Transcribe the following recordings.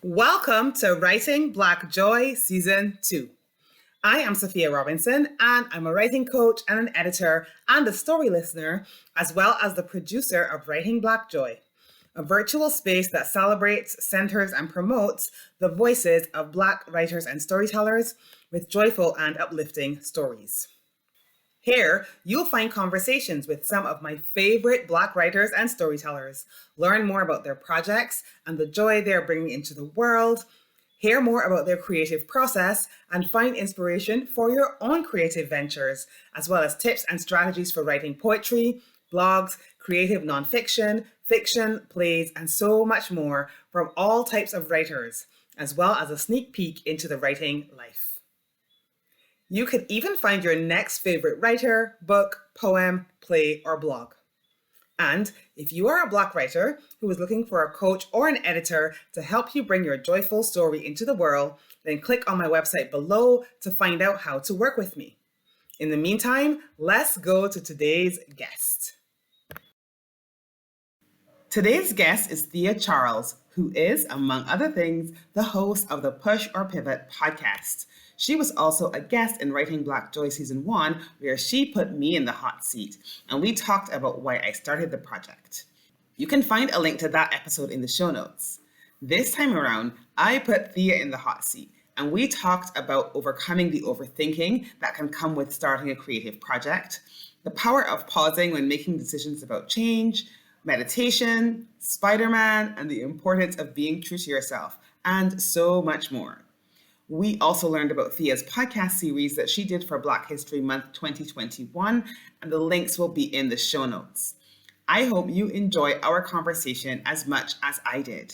Welcome to Writing Black Joy Season 2. I am Sophia Robinson, and I'm a writing coach and an editor and a story listener, as well as the producer of Writing Black Joy, a virtual space that celebrates, centers, and promotes the voices of Black writers and storytellers with joyful and uplifting stories. Here, you'll find conversations with some of my favorite Black writers and storytellers, learn more about their projects and the joy they're bringing into the world, hear more about their creative process, and find inspiration for your own creative ventures, as well as tips and strategies for writing poetry, blogs, creative nonfiction, fiction, plays, and so much more from all types of writers, as well as a sneak peek into the writing life. You could even find your next favorite writer, book, poem, play, or blog. And if you are a Black writer who is looking for a coach or an editor to help you bring your joyful story into the world, then click on my website below to find out how to work with me. In the meantime, let's go to today's guest. Today's guest is Thea Charles, who is, among other things, the host of the Push or Pivot podcast. She was also a guest in Writing Black Joy Season 1, where she put me in the hot seat, and we talked about why I started the project. You can find a link to that episode in the show notes. This time around, I put Thea in the hot seat, and we talked about overcoming the overthinking that can come with starting a creative project, the power of pausing when making decisions about change, meditation, Spider-Man, and the importance of being true to yourself, and so much more. We also learned about Thea's podcast series that she did for Black History Month 2021, and the links will be in the show notes. I hope you enjoy our conversation as much as I did.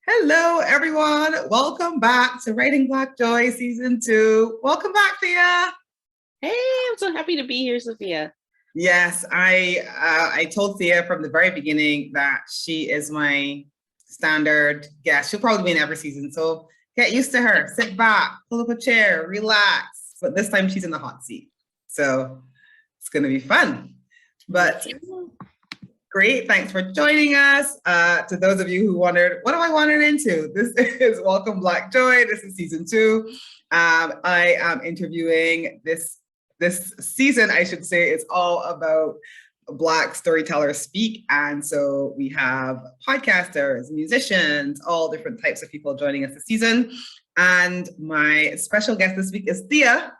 Hello, everyone. Welcome back to Writing Black Joy Season 2. Welcome back, Thea. Hey, I'm so happy to be here, Sophia. Yes, I told Thea from the very beginning that she is my standard guest. She'll probably be in every season, so get used to her. Sit back, pull up a chair, relax. But this time she's in the hot seat, so it's going to be fun. But great, thanks for joining us. To those of you who wondered, what am I wandering into? This is Welcome Black Joy. This is Season 2. I am interviewing this season, I should say, is all about Black storytellers speak. And so we have podcasters, musicians, all different types of people joining us this season. And my special guest this week is Thea.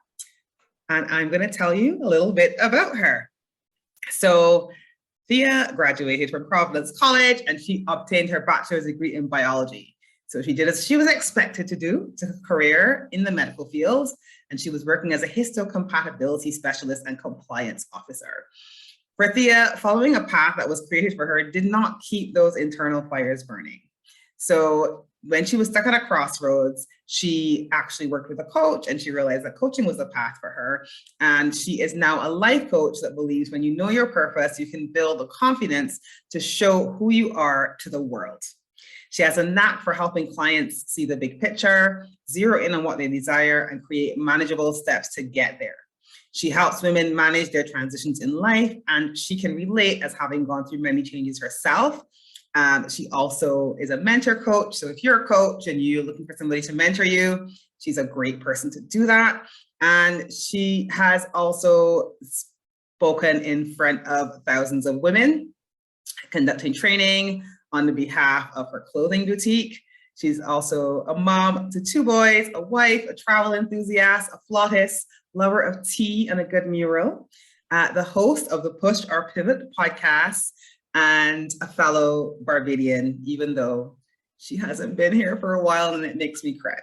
And I'm going to tell you a little bit about her. So Thea graduated from Providence College and she obtained her bachelor's degree in biology. So she did as she was expected to do, took a career in the medical field, and she was working as a histocompatibility specialist and compliance officer. For Thea, following a path that was created for her did not keep those internal fires burning. So when she was stuck at a crossroads, she actually worked with a coach and she realized that coaching was the path for her. And she is now a life coach that believes when you know your purpose, you can build the confidence to show who you are to the world. She has a knack for helping clients see the big picture, zero in on what they desire, and create manageable steps to get there. She helps women manage their transitions in life, and she can relate as having gone through many changes herself. She also is a mentor coach. So if you're a coach and you're looking for somebody to mentor you, she's a great person to do that. And she has also spoken in front of thousands of women, conducting training on the behalf of her clothing boutique. She's also a mom to 2 boys, a wife, a travel enthusiast, a flautist, lover of tea and a good mural, the host of the Push or Pivot podcast, and a fellow Barbadian, even though she hasn't been here for a while and it makes me cry.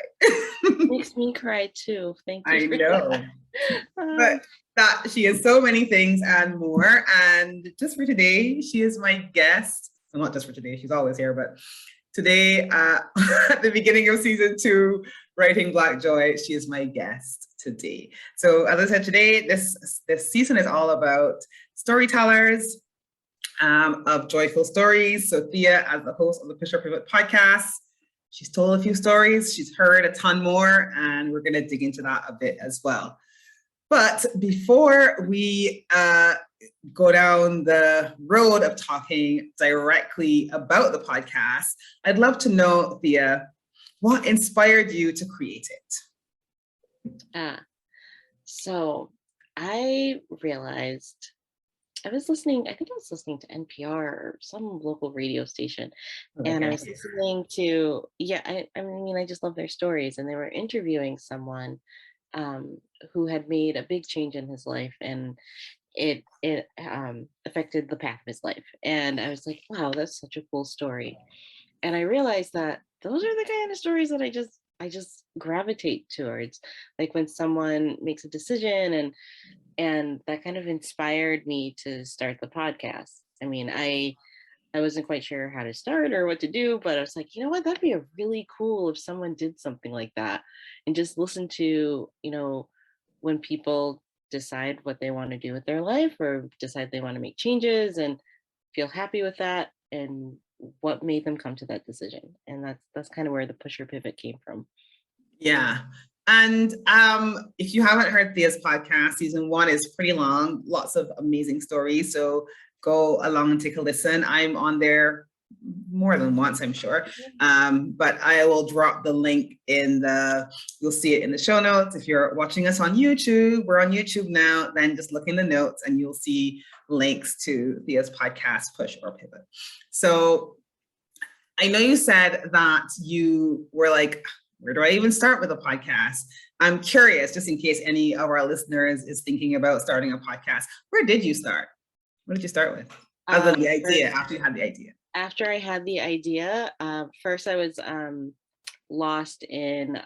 Makes me cry too. Thank you. I know. But that she is so many things and more. And just for today, she is my guest. Well, not just for today, she's always here, but today, at the beginning of Season 2, Writing Black Joy, she is my guest today. So as I said, today, this season is all about storytellers of joyful stories. So Thea, as the host of the Push or Pivot podcast, she's told a few stories, she's heard a ton more, and we're going to dig into that a bit as well. But before we go down the road of talking directly about the podcast, I'd love to know, Thea, what inspired you to create it? So I realized I was listening, I think I was listening to NPR or some local radio station. And I Okay. was listening to, I mean, I just love their stories. And they were interviewing someone um, who had made a big change in his life. And it affected the path of his life. And I was like, wow, that's such a cool story. And I realized that those are the kind of stories that I just gravitate towards. Like when someone makes a decision, and that kind of inspired me to start the podcast. I mean, I wasn't quite sure how to start or what to do, but I was like, you know what, that'd be a really cool if someone did something like that, and just listen to, when people decide what they want to do with their life or decide they want to make changes and feel happy with that, and what made them come to that decision. And that's kind of where the pusher pivot came from. Yeah. And if you haven't heard Thea's podcast, season 1 is pretty long, lots of amazing stories. So go along and take a listen. I'm on there more than once, I'm sure. But I will drop the link you'll see it in the show notes. If you're watching us on YouTube, we're on YouTube now, then just look in the notes and you'll see links to Thea's podcast, Push or Pivot. So I know you said that you were like, where do I even start with a podcast? I'm curious, just in case any of our listeners is thinking about starting a podcast. Where did you start? What did you start with? Other than the idea, after you had the idea. After I had the idea, first I was lost in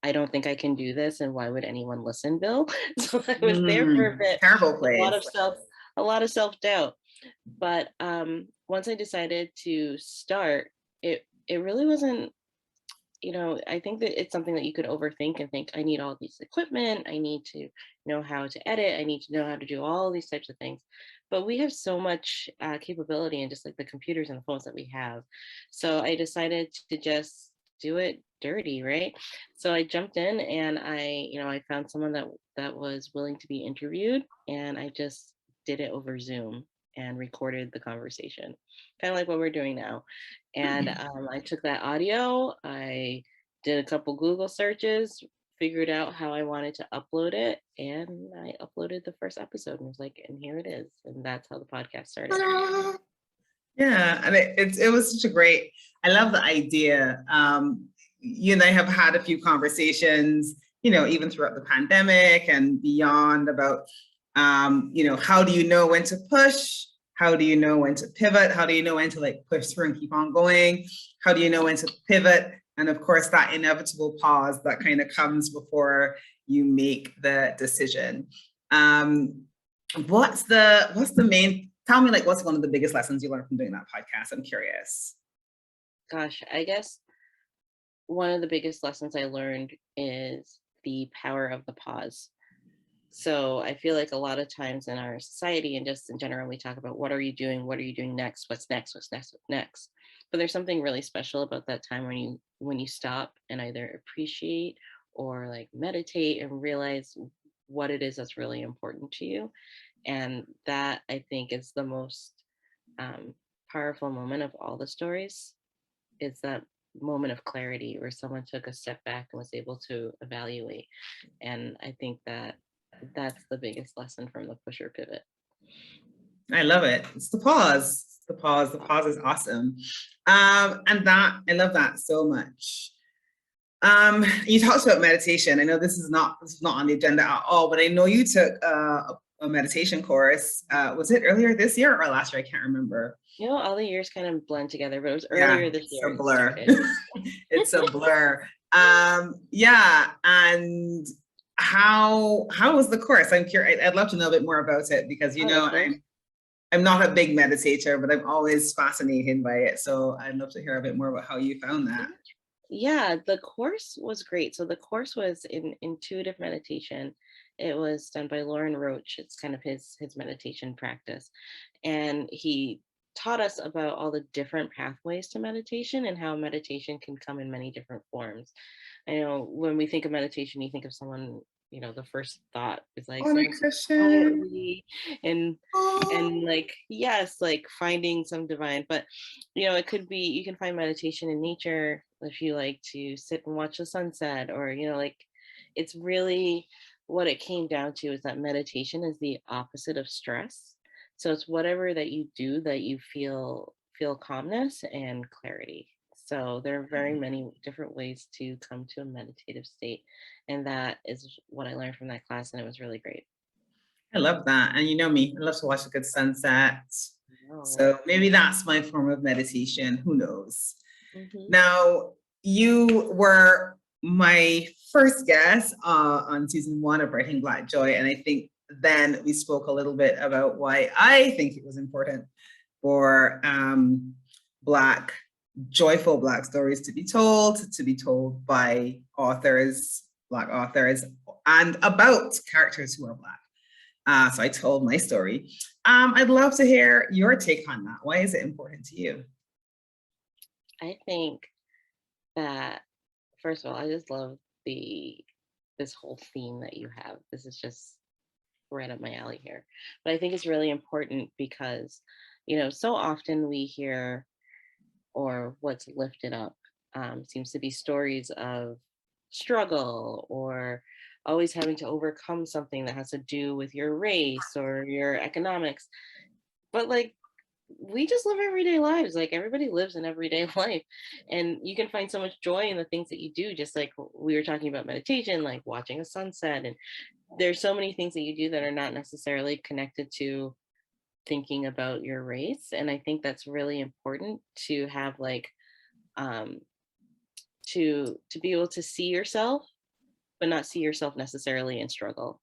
I don't think I can do this, and why would anyone listen, Bill? So I was there for a bit. Terrible place. A lot of self-doubt. But once I decided to start, it really wasn't, I think that it's something that you could overthink and think, I need all these equipment, I need to know how to edit, I need to know how to do all these types of things. But we have so much capability in just like the computers and the phones that we have. So I decided to just do it dirty, right? So I jumped in and I found someone that was willing to be interviewed, and I just did it over Zoom and recorded the conversation, kind of like what we're doing now. And I took that audio, I did a couple Google searches, figured out how I wanted to upload it, and I uploaded the first episode and was like, and here it is. And that's how the podcast started. Yeah, and it was such a great, I love the idea. You and I have had a few conversations, even throughout the pandemic and beyond about, how do you know when to push? How do you know when to pivot? How do you know when to like push through and keep on going? How do you know when to pivot? And of course, that inevitable pause that kind of comes before you make the decision. What's the main, tell me like, what's one of the biggest lessons you learned from doing that podcast? I'm curious. Gosh, I guess one of the biggest lessons I learned is the power of the pause. So I feel like a lot of times in our society and just in general, we talk about what are you doing? What are you doing next? What's next? What's next? What's next? But there's something really special about that time when you stop and either appreciate or like meditate and realize what it is that's really important to you. And that, I think, is the most powerful moment of all the stories, is that moment of clarity where someone took a step back and was able to evaluate. And I think that's the biggest lesson from the pusher pivot. I love it. It's the pause. The pause. The pause is awesome. And that, I love that so much. You talked about meditation. I know this is not on the agenda at all, but I know you took a meditation course. Was it earlier this year or last year? I can't remember. All the years kind of blend together, but it was earlier this year. It's a blur. It's a blur. Yeah. And how was the course? I'm curious. I'd love to know a bit more about it because, I'm not a big meditator, but I'm always fascinated by it. So I'd love to hear a bit more about how you found that. Yeah, the course was great. So the course was in intuitive meditation. It was done by Lauren Roach. It's kind of his meditation practice. And he taught us about all the different pathways to meditation and how meditation can come in many different forms. I know when we think of meditation, you think of someone the first thought is like Oh my sitting Christian. quietly and Oh, like, yes, like finding some divine. But it could be, you can find meditation in nature if you like to sit and watch the sunset, or like, it's really, what it came down to is that meditation is the opposite of stress. So it's whatever that you do that you feel calmness and clarity. So there are very many different ways to come to a meditative state, and that is what I learned from that class, and it was really great. I love that. And you know me, I love to watch a good sunset. Oh. So maybe that's my form of meditation. Who knows? Hmm. Now, you were my first guest on season 1 of Writing Black Joy. And I think then we spoke a little bit about why I think it was important for Black, joyful Black stories to be told by authors, Black authors, and about characters who are Black. So I told my story. I'd love to hear your take on that. Why is it important to you? I think that, first of all, I just love the this whole theme that you have. This is just right up my alley here. But I think it's really important because, so often we hear, or what's lifted up seems to be stories of struggle, or always having to overcome something that has to do with your race or your economics. But like, we just live everyday lives. Like, everybody lives an everyday life, and you can find so much joy in the things that you do, just like we were talking about meditation, like watching a sunset. And there's so many things that you do that are not necessarily connected to thinking about your race. And I think that's really important to have, like, um to be able to see yourself, but not see yourself necessarily in struggle.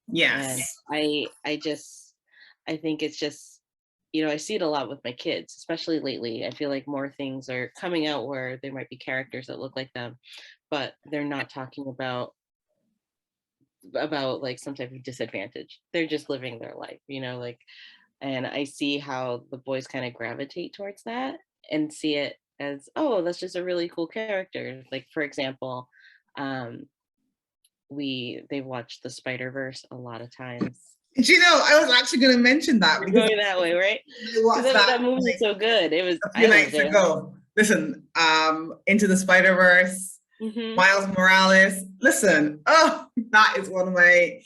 And Yes. I think it's just, I see it a lot with my kids, especially lately. I feel like more things are coming out where there might be characters that look like them, but they're not talking about like some type of disadvantage. They're just living their life, like. And I see how the boys kind of gravitate towards that and see it as, oh, that's just a really cool character. Like, for example, um, they've watched the Spider-Verse a lot of times. Do you know, I was actually going to mention that You're because going that way, right? I Because watched that that movie is like so good. a few I loved nights it. ago. Listen, Into the Spider-Verse, Hmm. Miles Morales. Listen, oh, that is one of my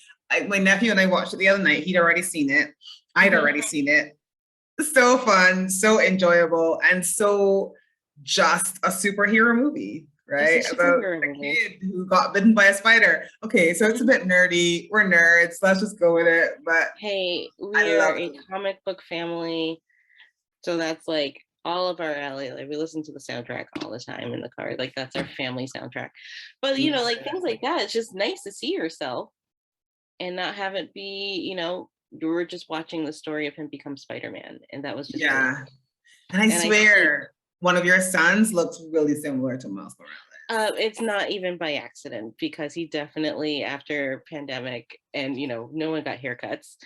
nephew and I watched it the other night. He'd already seen it. I'd Hmm. already seen it. So fun, so enjoyable, and so just a superhero movie, It's a right? About superhero a movie. kid who got bitten by a spider. Okay, so it's a Mhm. bit nerdy. We're nerds. Let's just go with it. But Hey, I we are love a it. comic book family. So that's like all of our alley. Like, we listen to the soundtrack all the time in the car. Like, that's our family soundtrack. But like things like that, it's just nice to see yourself and not have it be, you were just watching the story of him become Spider-Man. And that was just really Yeah. cool. And I And I think swear, one of your sons looks really similar to Miles Morales. it's not even by accident, because he definitely, after pandemic, and no one got haircuts,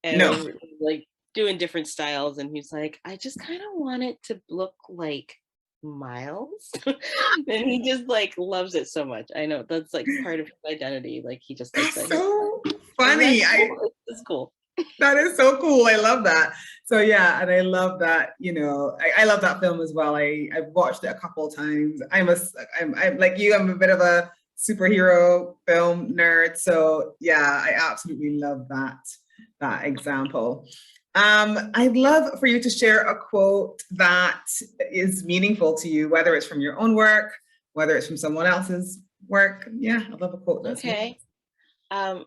and No. we're like doing different styles, and he's like, I just kind of want it to look like Miles. And he just like loves it so much. I know that's like part of his identity. Like, he just likes That's that hair. so And that's funny. cool. It's cool. That is so cool. I love that. So yeah, and I love that, I love that film as well. I've watched it a couple of times. I'm like you, I'm a bit of a superhero film nerd. So yeah, I absolutely love that example. I'd love for you to share a quote that is meaningful to you, whether it's from your own work, whether it's from someone else's work. Yeah, I love a quote that's meaningful. Okay. Um,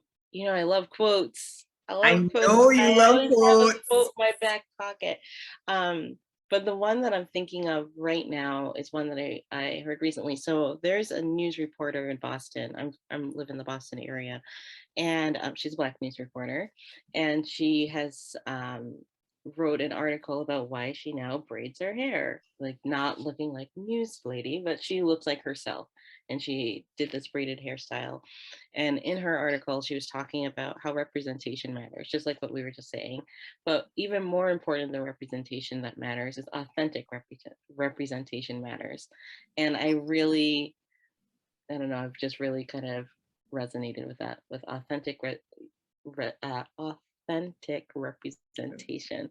I love quotes. I love I quotes. know you I love always have a quote quotes. in my back pocket. Um, but the one that I'm thinking of right now is one that I heard recently. So there's a news reporter in Boston. I'm live in the Boston area, and she's a Black news reporter, and she has wrote an article about why she now braids her hair, like not looking like news lady, but she looks like herself, and she did this braided hairstyle. And in her article, she was talking about how representation matters, just like what we were just saying. But even more important than representation that matters is authentic representation matters. And I don't know, I've just really kind of resonated with that, with authentic representation.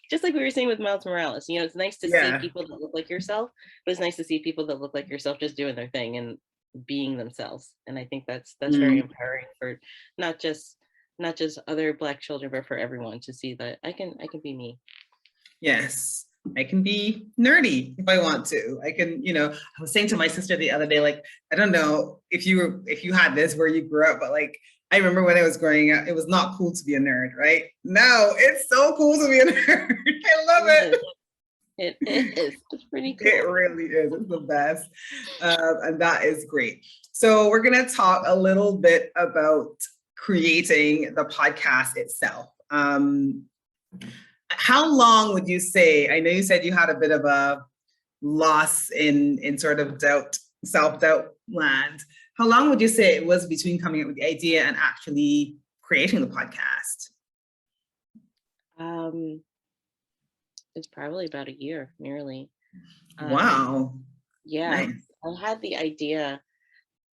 Just like we were saying with Miles Morales, it's nice to see Yeah. people that look like yourself, but it's nice to see people that look like yourself just doing their thing and being themselves. And I think that's very Mm, empowering for not just other Black children, but for everyone to see that I can be me. yes. I can be nerdy if I want to. I can, I was saying to my sister the other day, like, I don't know if you had this where you grew up, but like, I remember when I was growing up, it was not cool to be a nerd, right? Now it's so cool to be a nerd. I love it. It is. It's pretty cool. It really is. It's the best. And that is great. So we're going to talk a little bit about creating the podcast itself. How long would you say? I know you said you had a bit of a loss in sort of self-doubt land. How long would you say it was between coming up with the idea and actually creating the podcast? It's probably about a year, nearly. Wow. Yeah, Nice. I had the idea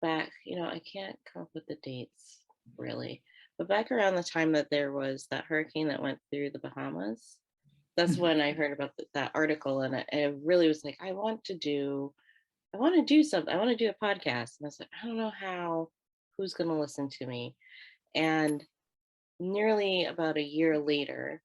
back, I can't come up with the dates really, but back around the time that there was that hurricane that went through the Bahamas, that's when I heard about that article, and I really was like, I want to do something. I want to do a podcast. And I was like, I don't know who's going to listen to me. And nearly about a year later,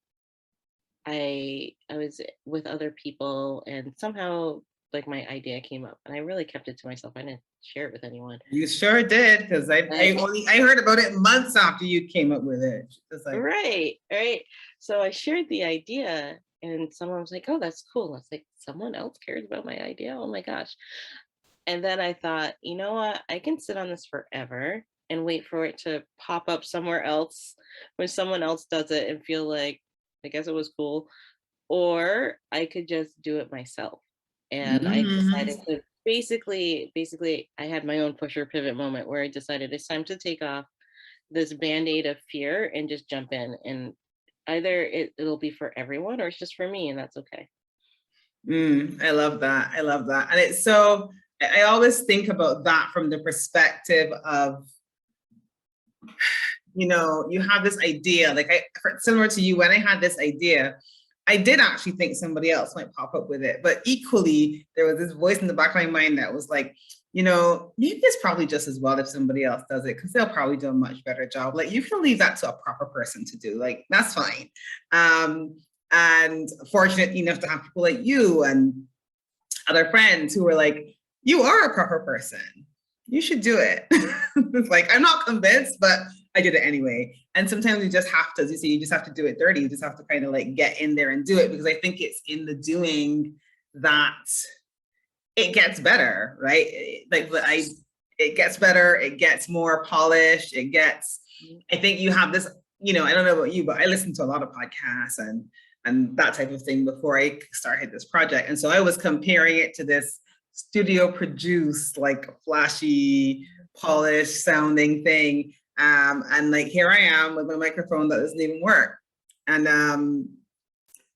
I was with other people, and somehow like my idea came up, and I really kept it to myself. I didn't share it with anyone. You sure did, because I heard about it months after you came up with it. It's like, right. So I shared the idea, and someone was like, "Oh, that's cool." I was like, "Someone else cares about my idea? Oh my gosh!" And then I thought, you know what? I can sit on this forever and wait for it to pop up somewhere else when someone else does it and feel like, I guess it was cool, or I could just do it myself. And I decided to basically, I had my own push or pivot moment where I decided it's time to take off this band-aid of fear and just jump in. And either it'll be for everyone or it's just for me, and that's okay. I love that. I love that. And it's so, I always think about that from the perspective of, you have this idea, like similar to you, when I had this idea, I did actually think somebody else might pop up with it, but equally there was this voice in the back of my mind that was like, maybe it's probably just as well if somebody else does it, because they'll probably do a much better job. Like, you can leave that to a proper person to do, like, that's fine. And fortunate enough to have people like you and other friends who were like, you are a proper person, you should do it. It's like, I'm not convinced, but I did it anyway. And sometimes you just have to, as you say, you just have to do it dirty. You just have to kind of like get in there and do it, because I think it's in the doing that it gets better, right? It gets better, it gets more polished, I think you have this, I don't know about you, but I listen to a lot of podcasts and that type of thing before I started this project. And so I was comparing it to this studio produced, like flashy, polished sounding thing. And like, here I am with my microphone that doesn't even work. And,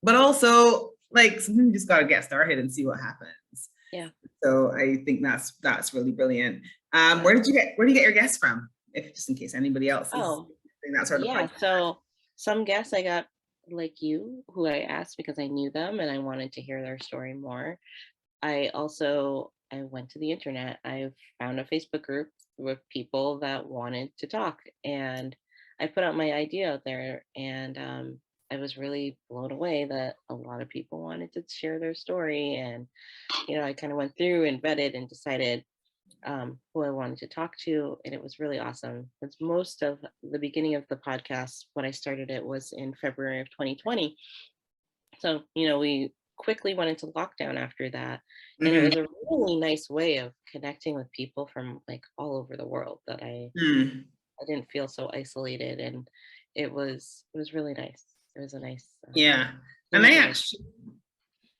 but also like, sometimes you just got to get started and see what happens. Yeah. So I think that's really brilliant. Where do you get your guests from? If just in case anybody else is doing that sort of podcast. So some guests I got like you, who I asked because I knew them and I wanted to hear their story more. I went to the internet. I found a Facebook group with people that wanted to talk, and I put out my idea out there, and I was really blown away that a lot of people wanted to share their story. And I kind of went through and vetted and decided who I wanted to talk to, and it was really awesome. Because most of the beginning of the podcast, when I started it, was in February of 2020. So we quickly went into lockdown after that, and it was a really nice way of connecting with people from like all over the world, that I didn't feel so isolated, and it was really nice. It was a nice and I actually,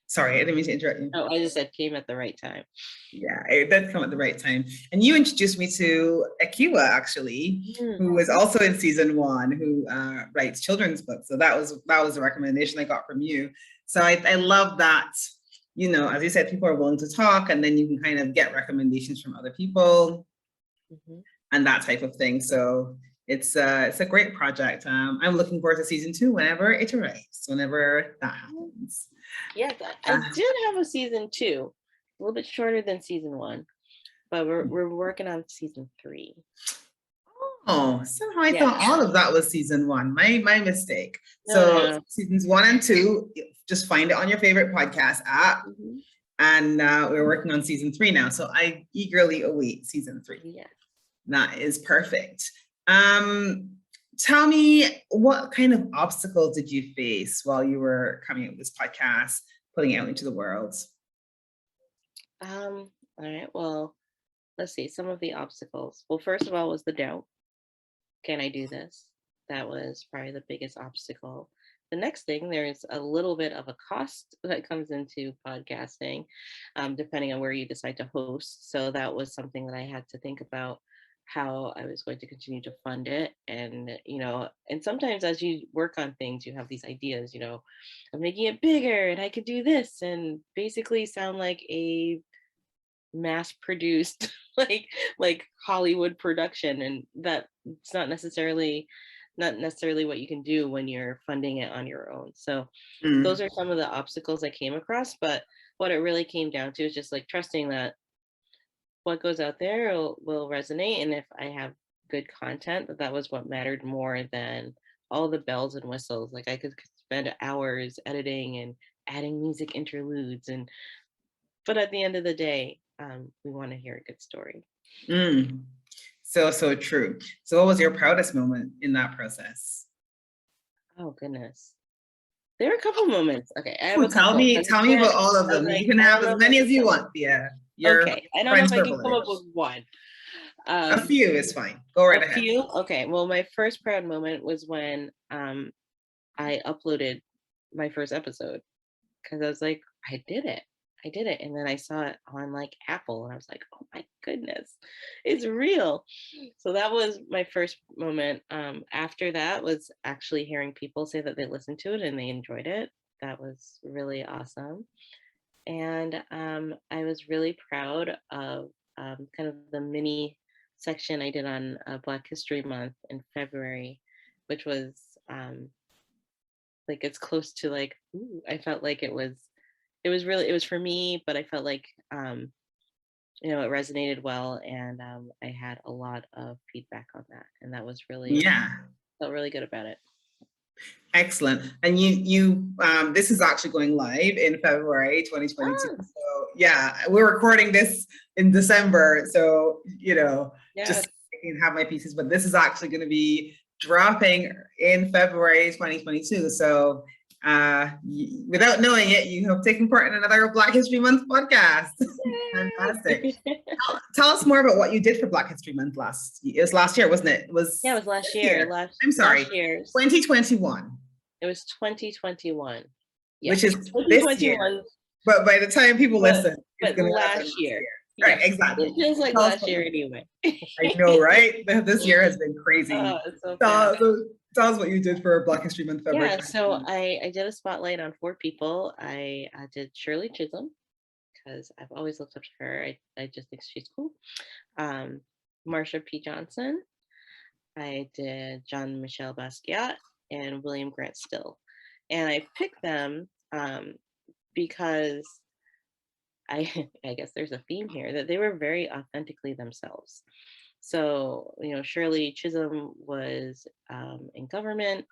sorry, I didn't mean to interrupt you. Oh, I just said came at the right time. Yeah, it did come at the right time. And you introduced me to Akiwa, actually, who is also in season 1, who writes children's books. So that was a recommendation I got from you. So I love that, as you said, people are willing to talk, and then you can kind of get recommendations from other people. and that type of thing. So it's a great project. I'm looking forward to season 2 whenever it arrives, whenever that happens. Yes, I did have a season 2, a little bit shorter than season 1, but we're working on season 3. Oh, somehow I thought all of that was season 1. My mistake. No. Seasons 1 and 2, just find it on your favorite podcast app. Mm-hmm. And we're working on season 3 now. So I eagerly await season 3. Yeah. That is perfect. Tell me, what kind of obstacles did you face while you were coming up with this podcast, putting it out into the world? All right. Well, let's see. Some of the obstacles. Well, first of all, was the doubt. Can I do this? That was probably the biggest obstacle. The next thing, there's a little bit of a cost that comes into podcasting, depending on where you decide to host. So that was something that I had to think about, how I was going to continue to fund it. And, and sometimes as you work on things, you have these ideas, of making it bigger and I could do this and basically sound like a mass produced like Hollywood production, and that it's not necessarily what you can do when you're funding it on your own. So those are some of the obstacles I came across, but what it really came down to is just like trusting that what goes out there will resonate, and if I have good content, that was what mattered more than all the bells and whistles. Like I could spend hours editing and adding music interludes, but at the end of the day, we want to hear a good story. So true. So what was your proudest moment in that process? Oh goodness, there are a couple moments. Okay, tell me about all of them. You can have as many as you want. Yeah. Okay, I don't know if I can come up with one. A few is fine. Go right ahead. A few? Okay. Well, my first proud moment was when I uploaded my first episode, because I was like, I did it. And then I saw it on like Apple and I was like, oh my goodness, it's real. So that was my first moment. After that was actually hearing people say that they listened to it and they enjoyed it. That was really awesome. And I was really proud of kind of the mini section I did on Black History Month in February, which was like it's close to like, ooh, I felt like it was for me, but I felt like it resonated well, and I had a lot of feedback on that, and that was really felt really good about it. Excellent. And you this is actually going live in February 2022. So yeah, we're recording this in December. So, just I can have my pieces, but this is actually going to be dropping in February 2022. So without knowing it, you have taken part in another Black History Month podcast. Fantastic. Tell us more about what you did for Black History Month it was last year, wasn't it? It was last year. I'm sorry, last year. 2021. It was 2021. Which is this year. But by the time people listen, it's going to last year. Right, exactly. It feels like last year anyway. I know, right? This year has been crazy. It's so tell us what you did for Black History Month February. Yeah, so I did a spotlight on 4 people. I did Shirley Chisholm, because I've always looked up to her. I just think she's cool. Marsha P. Johnson. I did John Michel Basquiat and William Grant Still. And I picked them because I guess there's a theme here that they were very authentically themselves. So, Shirley Chisholm was in government,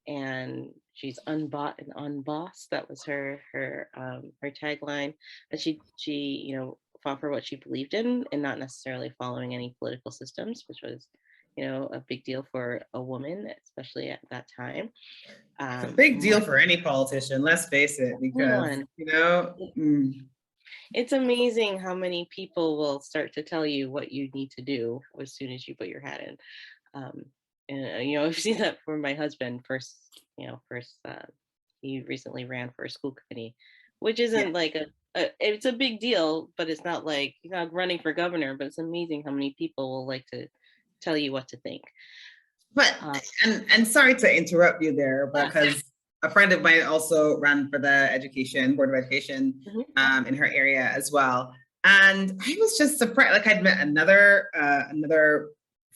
and she's unbought and unbossed. That was her tagline. And she fought for what she believed in and not necessarily following any political systems, which was a big deal for a woman, especially at that time. It's a big deal for any politician, let's face it, because it's amazing how many people will start to tell you what you need to do as soon as you put your hat in. And I've seen that for my husband. First, he recently ran for a school committee, which isn't like it's a big deal, but it's not like you're not running for governor. But it's amazing how many people will like to tell you what to think. But and sorry to interrupt you there, because a friend of mine also ran for the Board of Education in her area as well. And I was just surprised. Like I'd met another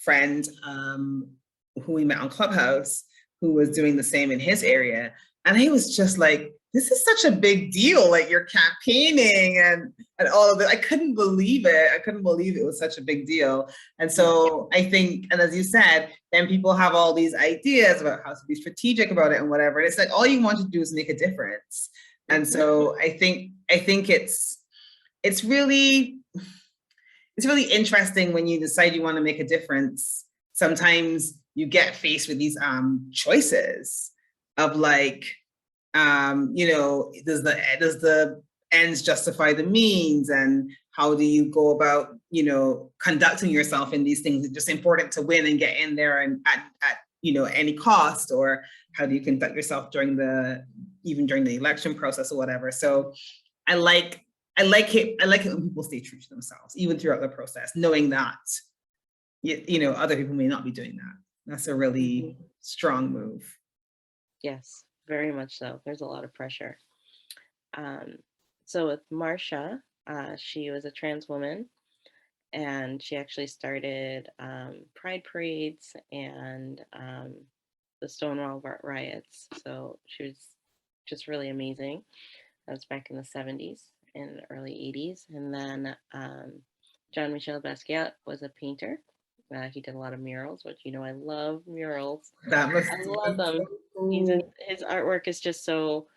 friend who we met on Clubhouse, who was doing the same in his area. And he was just like, this is such a big deal, like you're campaigning and all of it. I couldn't believe it. I couldn't believe it was such a big deal. And so I think, and as you said, then people have all these ideas about how to be strategic about it and whatever. And it's like, all you want to do is make a difference. And so I think it's really interesting when you decide you want to make a difference. Sometimes you get faced with these choices of like, does the ends justify the means, and how do you go about, conducting yourself in these things? It's just important to win and get in there and at any cost, or how do you conduct yourself even during the election process or whatever. So I like it when people stay true to themselves, even throughout the process, knowing that other people may not be doing that. That's a really strong move. Yes, very much so. There's a lot of pressure. So with Marsha, she was a trans woman, and she actually started pride parades and the Stonewall riots. So she was just really amazing. That was back in the 70s and early 80s. And then Jean-Michel Basquiat was a painter. He did a lot of murals, which, I love murals. I love them. His artwork is just so,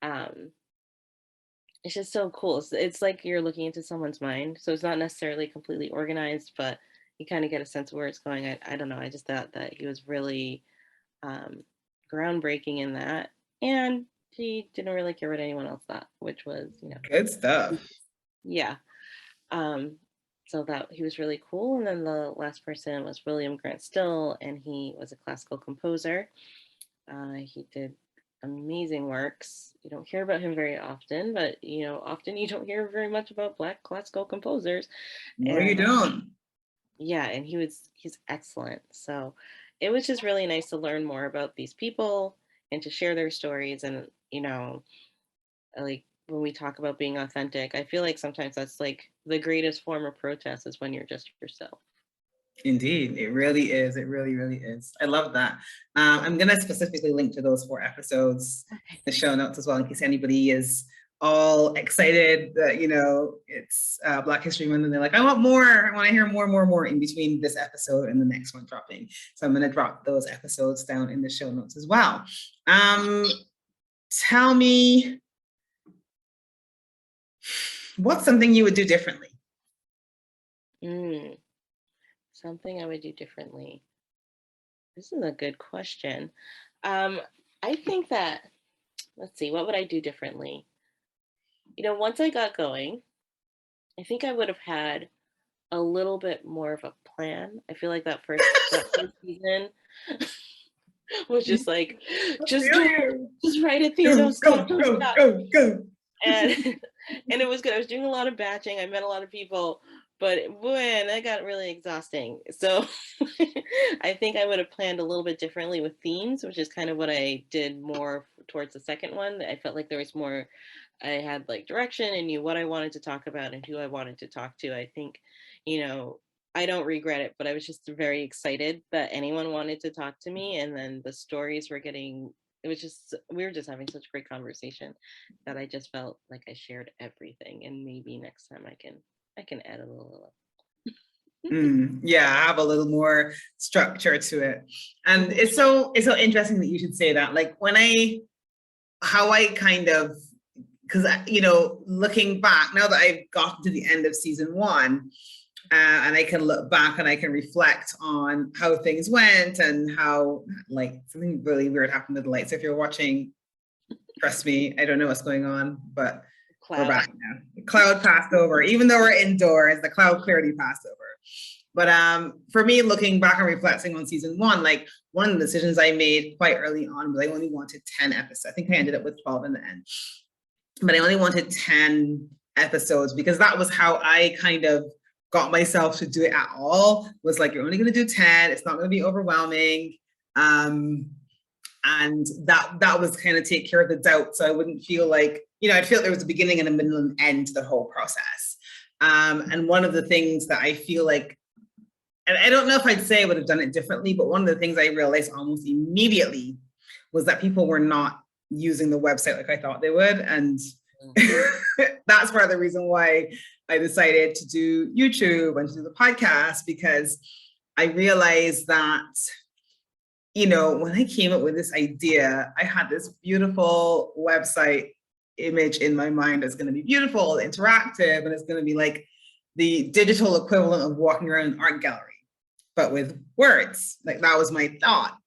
it's just so cool. It's like you're looking into someone's mind. So it's not necessarily completely organized, but you kind of get a sense of where it's going. I don't know. I just thought that he was really groundbreaking in that. And he didn't really care what anyone else thought, which was, good stuff. Yeah. So that he was really cool. And then the last person was William Grant Still, and he was a classical composer. He did amazing works. You don't hear about him very often, but often you don't hear very much about Black classical composers. No, you don't. Yeah, and he's excellent. So it was just really nice to learn more about these people and to share their stories. And like when we talk about being authentic, I feel like sometimes that's like the greatest form of protest, is when you're just yourself. Indeed, it really is. It really, really is. I love that. I'm going to specifically link to those 4 episodes in the show notes as well, in case anybody is all excited that, it's Black History Month and they're like, I want more. I want to hear more in between this episode and the next one dropping. So I'm going to drop those episodes down in the show notes as well. Tell me, what's something you would do differently? Something I would do differently. This is a good question. I think that, let's see, what would I do differently? Once I got going, I think I would have had a little bit more of a plan. I feel like that first season was just like, just write it, Thea, don't stop. Go. And it was good. I was doing a lot of batching. I met a lot of people. But boy, that got really exhausting. So I think I would have planned a little bit differently with themes, which is kind of what I did more towards the second one. I felt like there was more, I had like direction and knew what I wanted to talk about and who I wanted to talk to. I think, I don't regret it, but I was just very excited that anyone wanted to talk to me. And then the stories were we were just having such great conversation that I just felt like I shared everything. And maybe next time I can add a little. Yeah, have a little more structure to it. And it's so interesting that you should say that. Like because looking back, now that I've gotten to the end of season 1, and I can look back and I can reflect on how things went and how, like, something really weird happened with the lights. So if you're watching, trust me, I don't know what's going on, but we're back now. The cloud passed over. Even though we're indoors, the cloud clearly passed over. But for me, looking back and reflecting on season 1, like, one of the decisions I made quite early on was I only wanted 10 episodes. I think I ended up with 12 in the end. But I only wanted 10 episodes because that was how I kind of got myself to do it at all. Was like, you're only going to do 10. It's not going to be overwhelming. And that was kind of take care of the doubt. So I wouldn't feel like, I'd feel there was a beginning and a middle and end to the whole process. And one of the things that I feel like and I don't know if I'd say I would have done it differently, but one of the things I realized almost immediately was that people were not using the website like I thought they would. And that's part of the reason why I decided to do YouTube and to do the podcast, because I realized that, you know, when I came up with this idea, I had this beautiful website image in my mind that's going to be beautiful, interactive, and it's going to be like the digital equivalent of walking around an art gallery, but with words. Like, that was my thought.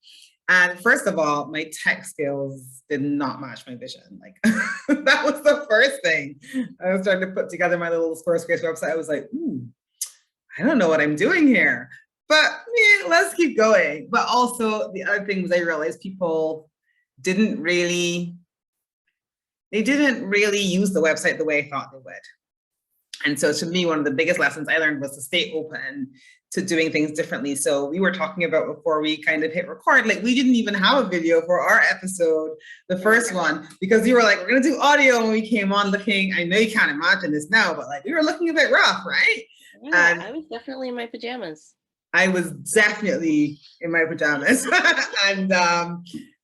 And first of all, my tech skills did not match my vision. Like, that was the first thing. I was starting to put together my little Squarespace website. I was like, ooh, I don't know what I'm doing here, but yeah, let's keep going. But also the other thing was I realized people didn't really use the website the way I thought they would. And so to me, one of the biggest lessons I learned was to stay open to doing things differently. So we were talking about before we kind of hit record, like we didn't even have a video for our episode, the first one, because you were like, we're going to do audio. When we came on looking, I know you can't imagine this now, but like we were looking a bit rough, right? Yeah, and I was definitely in my pajamas. I was definitely in my pajamas. And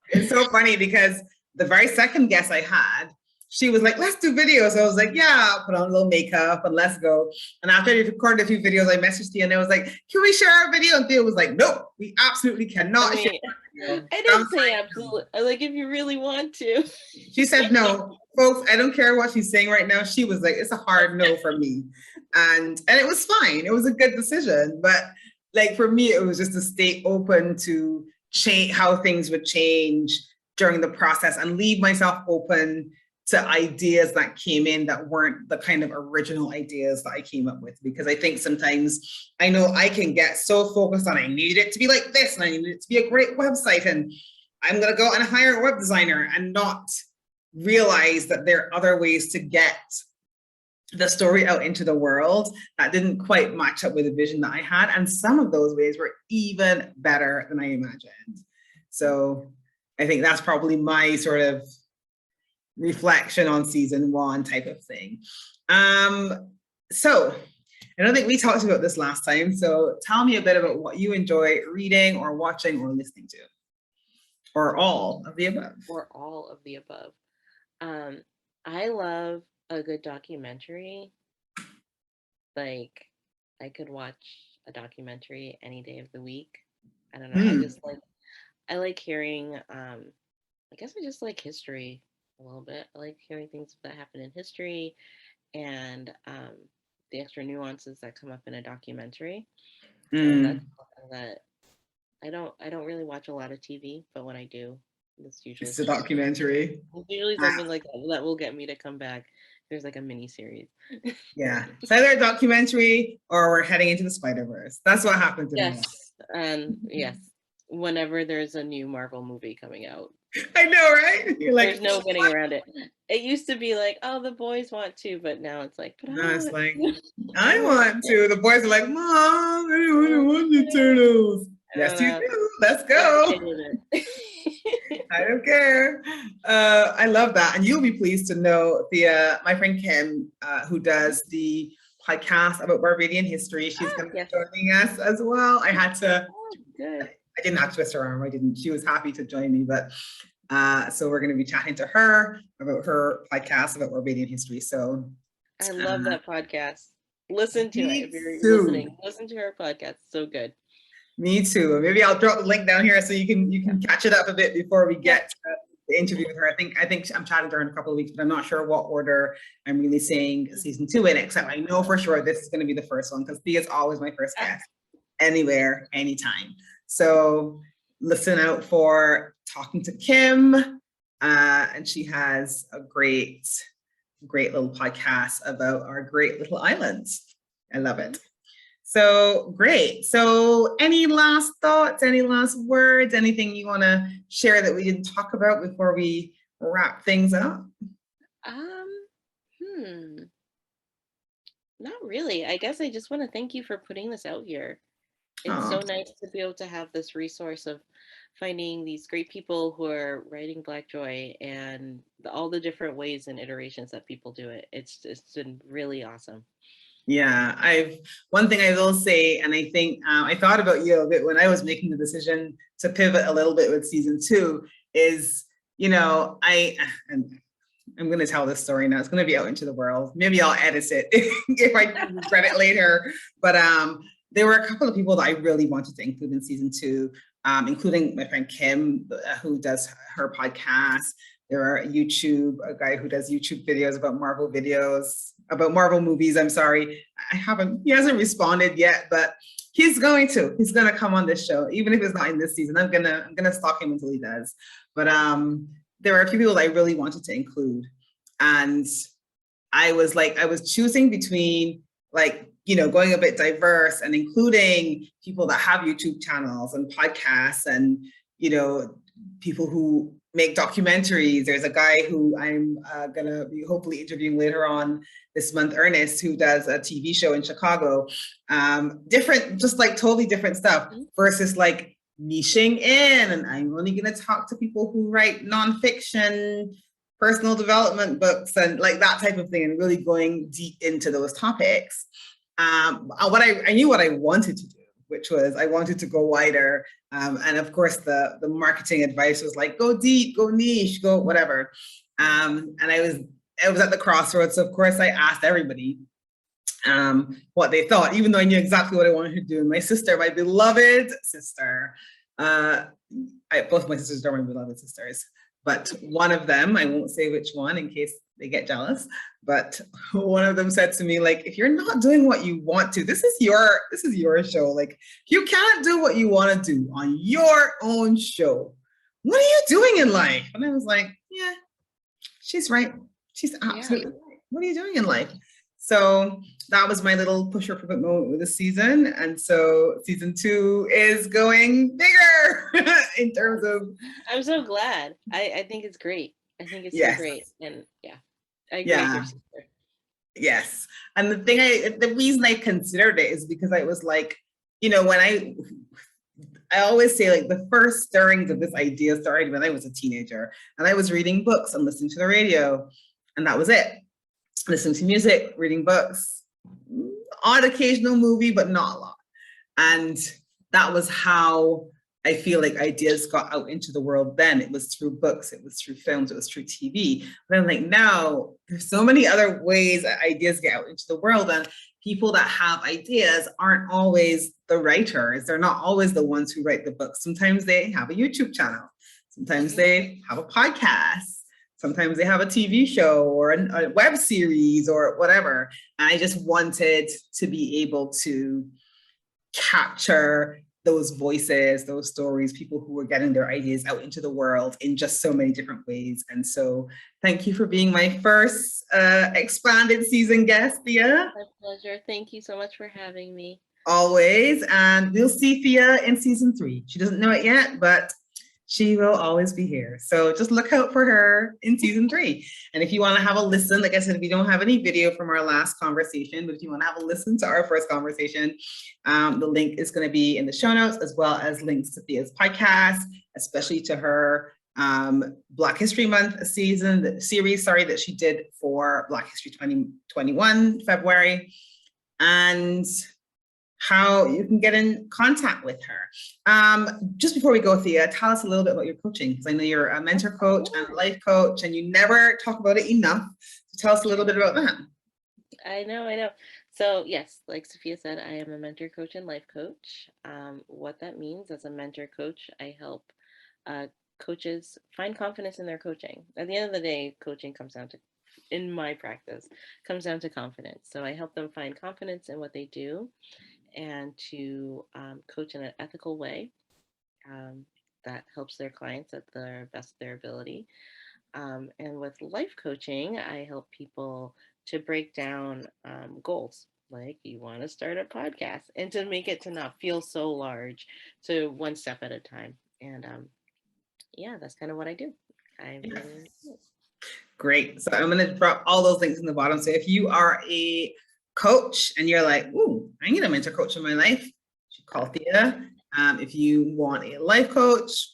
it's so funny because the very second guest I had, she was like, let's do videos. So I was like, yeah, I'll put on a little makeup and let's go. And after I recorded a few videos, I messaged Thea and I was like, can we share our video? And Thea was like, nope, we absolutely cannot share our video. I didn't say absolutely. Like, if you really want to. She said, no, folks, I don't care what she's saying right now. She was like, it's a hard no for me. And it was fine. It was a good decision. But like, for me, it was just to stay open to change, how things would change during the process, and leave myself open to ideas that came in that weren't the kind of original ideas that I came up with. Because I think sometimes, I know I can get so focused on, I need it to be like this, and I need it to be a great website, and I'm gonna go and hire a web designer, and not realize that there are other ways to get the story out into the world that didn't quite match up with the vision that I had. And some of those ways were even better than I imagined. So I think that's probably my sort of reflection on season one type of thing. So I don't think we talked about this last time. So tell me a bit about what you enjoy reading or watching or listening to, or all of the above. Or all of the above. I love a good documentary. Like, I could watch a documentary any day of the week. I don't know. I like hearing, I guess I just like history a little bit. I like hearing things that happen in history, and the extra nuances that come up in a documentary. And that's something that I don't really watch a lot of TV, but when I do, it's a documentary. It's usually something like that will get me to come back. There's like a mini series. Yeah, it's either a documentary or we're heading into the Spider-Verse. That's what happened to me. Yes, and yes, whenever there's a new Marvel movie coming out. I know, right? You're like, there's no getting around it. It used to be like, oh, the boys want to, but now it's like, but no, it's like, I want to. The boys are like, Mom, I don't want the turtles. Yes, you do. Let's go. I don't care. I love that. And you'll be pleased to know, Thea, my friend Kim, who does the podcast about Barbadian history, she's going to be joining us as well. I had to, I didn't have to twist her arm. I didn't. She was happy to join me, but so we're going to be chatting to her about her podcast about Barbadian history. So I love that podcast. Listen to it if you're listening. Listen to her podcast. So good. Me too. Maybe I'll drop the link down here so you can catch it up a bit before we get to the interview with her. I think I'm chatting to her in a couple of weeks, but I'm not sure what order I'm really saying season 2 in, except I know for sure this is going to be the first one, because Thea's always my first guest, anywhere, anytime. So listen out for talking to Kim, and she has a great little podcast about our great little islands. I love it. So great. So any last thoughts, any last words, anything you want to share that we didn't talk about before we wrap things up? Not really. I guess I just want to thank you for putting this out here. It's so nice to be able to have this resource of finding these great people who are writing Black Joy, and all the different ways and iterations that people do it. It's been really awesome. Yeah, one thing I will say, and I think I thought about you a bit when I was making the decision to pivot a little bit with season two is, and I'm going to tell this story now. It's going to be out into the world. Maybe I'll edit it if I regret it later. But there were a couple of people that I really wanted to include in season two, including my friend Kim, who does her podcast. There are a guy who does YouTube videos about Marvel movies. I'm sorry. He hasn't responded yet, but he's going to come on this show, even if it's not in this season. I'm gonna stalk him until he does. But there are a few people that I really wanted to include. And I was choosing between going a bit diverse and including people that have YouTube channels and podcasts and, people who make documentaries. There's a guy who I'm gonna be hopefully interviewing later on this month, Ernest, who does a TV show in Chicago. Different, just totally different stuff versus niching in. And I'm only gonna talk to people who write nonfiction, personal development books and that type of thing, and really going deep into those topics. I knew what I wanted to do, which was I wanted to go wider. And of course, the marketing advice was go deep, go niche, go whatever. And I was at the crossroads. So of course, I asked everybody what they thought, even though I knew exactly what I wanted to do. And my sister, my beloved sister, both my sisters are my beloved sisters, but one of them, I won't say which one in case they get jealous, but one of them said to me, if you're not doing what you want to, this is your show. You can't do what you want to do on your own show. What are you doing in life? And I was like, yeah, she's right. She's absolutely right. What are you doing in life? So that was my little push or pivot moment with the season. And so season two is going bigger in terms of. I'm so glad. I think it's great. I think it's so great. And I agree with your sister. Yes. And the reason I considered it is because I was when I always say the first stirrings of this idea started when I was a teenager and I was reading books and listening to the radio, and that was it. Listening to music, reading books, odd occasional movie, but not a lot. And that was how I feel ideas got out into the world then. It was through books, it was through films, it was through TV. But I'm now there's so many other ways that ideas get out into the world, and people that have ideas aren't always the writers. They're not always the ones who write the books. Sometimes they have a YouTube channel. Sometimes they have a podcast. Sometimes they have a TV show or a web series or whatever. And I just wanted to be able to capture those voices, those stories, people who were getting their ideas out into the world in just so many different ways. And so thank you for being my first expanded season guest, Thea. My pleasure. Thank you so much for having me. Always. And we'll see Thea in season 3. She doesn't know it yet, but she will always be here. So just look out for her in season 3. And if you want to have a listen, like I said, we don't have any video from our last conversation, but if you want to have a listen to our first conversation, the link is going to be in the show notes, as well as links to Thea's podcast, especially to her Black History Month series that she did for Black History 2021, February, and how you can get in contact with her. Just before we go, Thea, tell us a little bit about your coaching, because I know you're a mentor coach and a life coach, and you never talk about it enough. So tell us a little bit about that. I know. So yes, like Sophia said, I am a mentor coach and life coach. What that means as a mentor coach, I help coaches find confidence in their coaching. At the end of the day, coaching comes down to, in my practice, comes down to confidence. So I help them find confidence in what they do, and to coach in an ethical way that helps their clients at the best of their ability. And with life coaching, I help people to break down goals. Like, you want to start a podcast, and to make it to not feel so large, to one step at a time. And that's kind of what I do. Great. So I'm going to drop all those links in the bottom. So if you are a coach and you're like, ooh, I need a mentor coach in my life, you call Thea. If you want a life coach,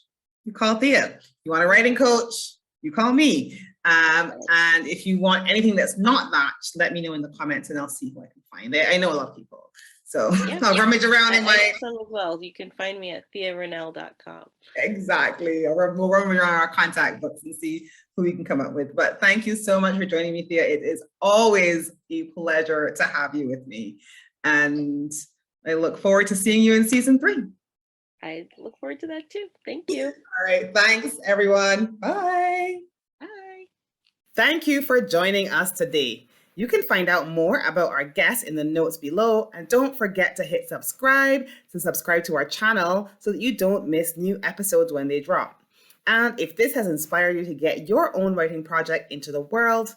you call Thea. You want a writing coach, you call me. And if you want anything that's not that, just let me know in the comments and I'll see who I can find. I know a lot of people. So I'll rummage around in I my... have some as well. You can find me at thearenell.com. Exactly. We'll rummage around our contact books and see who we can come up with. But thank you so much for joining me, Thea. It is always a pleasure to have you with me. And I look forward to seeing you in season 3. I look forward to that too. Thank you. All right. Thanks, everyone. Bye. Bye. Thank you for joining us today. You can find out more about our guests in the notes below, and don't forget to hit subscribe to our channel so that you don't miss new episodes when they drop. And if this has inspired you to get your own writing project into the world,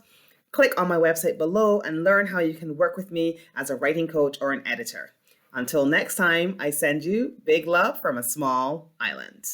click on my website below and learn how you can work with me as a writing coach or an editor. Until next time, I send you big love from a small island.